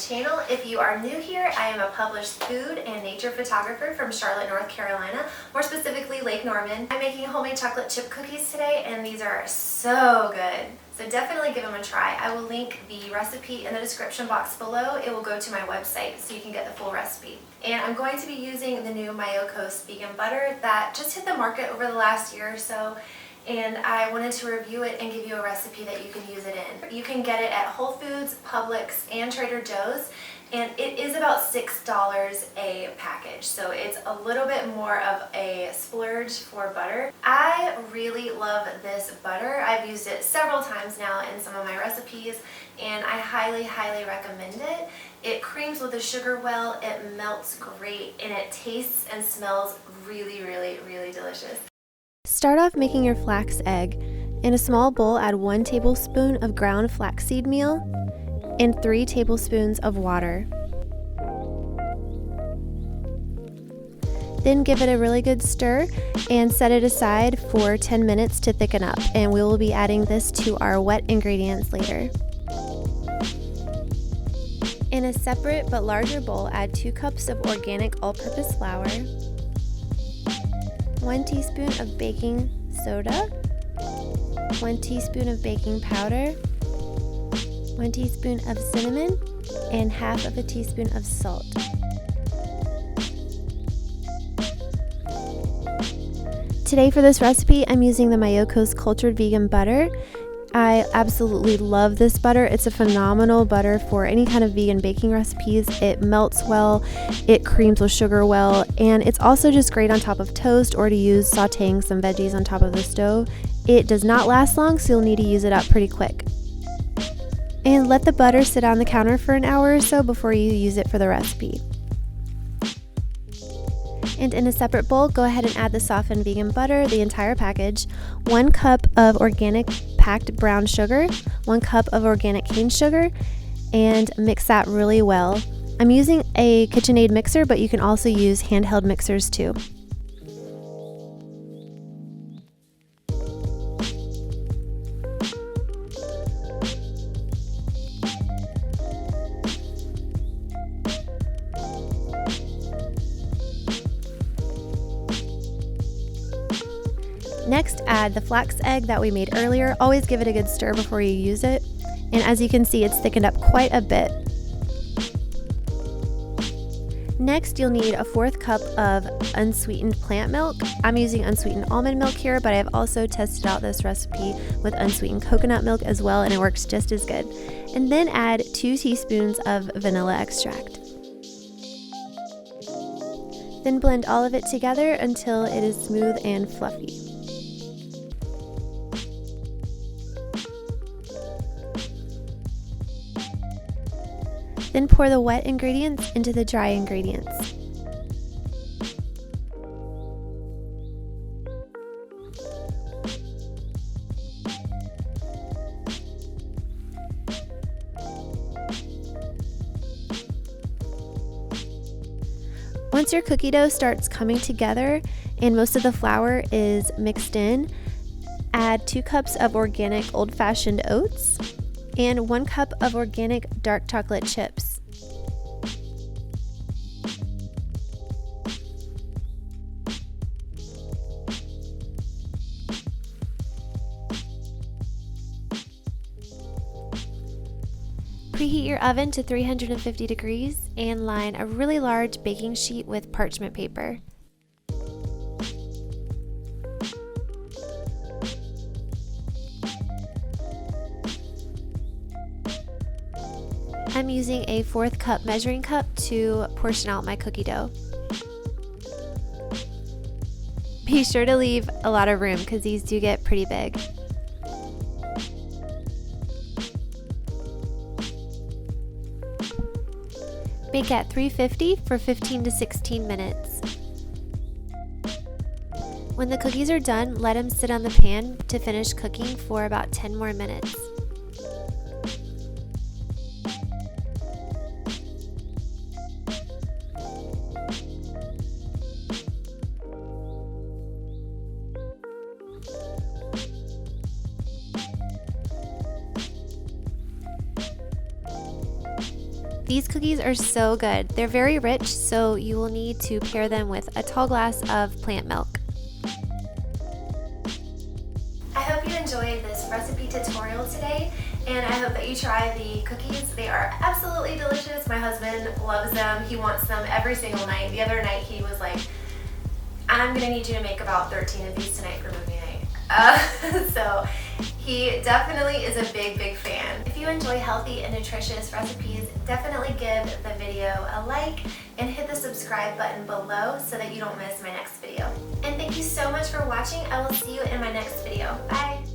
channel. If you are new here, I am a published food and nature photographer from Charlotte, North Carolina, more specifically Lake Norman. I'm making homemade chocolate chip cookies today, and these are so good. So definitely give them a try. I will link the recipe in the description box below. It will go to my website so you can get the full recipe. And I'm going to be using the new Miyoko vegan butter that just hit the market over the last year or so. And I wanted to review it and give you a recipe that you can use it in. You can get it at Whole Foods, Publix, and Trader Joe's, and it is about $6 a package, so it's a little bit more of a splurge for butter. I really love this butter. I've used it several times now in some of my recipes, and I highly, highly recommend it. It creams with the sugar well, it melts great, and it tastes and smells really, really, really delicious. Start off making your flax egg. In a small bowl, add 1 tablespoon of ground flaxseed meal and 3 tablespoons of water. Then give it a really good stir and set it aside for 10 minutes to thicken up, and we will be adding this to our wet ingredients later. In a separate but larger bowl, add 2 cups of organic all-purpose flour, 1 teaspoon of baking soda, 1 teaspoon of baking powder, 1 teaspoon of cinnamon, and half of a teaspoon of salt. Today for this recipe, I'm using the Miyoko's cultured vegan butter. I absolutely love this butter. It's a phenomenal butter for any kind of vegan baking recipes. It melts well, it creams with sugar well, and it's also just great on top of toast or to use sauteing some veggies on top of the stove. It does not last long, so you'll need to use it up pretty quick. And let the butter sit on the counter for an hour or so before you use it for the recipe. And in a separate bowl, go ahead and add the softened vegan butter, the entire package, 1 cup of organic packed brown sugar, 1 cup of organic cane sugar, and mix that really well. I'm using a KitchenAid mixer, but you can also use handheld mixers too. Next, add the flax egg that we made earlier. Always give it a good stir before you use it. And as you can see, it's thickened up quite a bit. Next, you'll need a 1/4 cup of unsweetened plant milk. I'm using unsweetened almond milk here, but I've also tested out this recipe with unsweetened coconut milk as well, and it works just as good. And then add 2 teaspoons of vanilla extract. Then blend all of it together until it is smooth and fluffy. Then pour the wet ingredients into the dry ingredients. Once your cookie dough starts coming together and most of the flour is mixed in, add 2 cups of organic old-fashioned oats and 1 cup of organic dark chocolate chips. Preheat your oven to 350 degrees and line a really large baking sheet with parchment paper. I'm using a 1/4 cup measuring cup to portion out my cookie dough. Be sure to leave a lot of room because these do get pretty big. Bake at 350 for 15 to 16 minutes. When the cookies are done, let them sit on the pan to finish cooking for about 10 more minutes. These cookies are so good. They're very rich, so you will need to pair them with a tall glass of plant milk. I hope you enjoyed this recipe tutorial today, and I hope that you try the cookies. They are absolutely delicious. My husband loves them. He wants them every single night. The other night he was like, I'm gonna need you to make about 13 of these tonight for movie night. So he definitely is a big fan. If you enjoy healthy and nutritious recipes, definitely give the video a like and hit the subscribe button below so that you don't miss my next video. And thank you so much for watching. I will see you in my next video. Bye!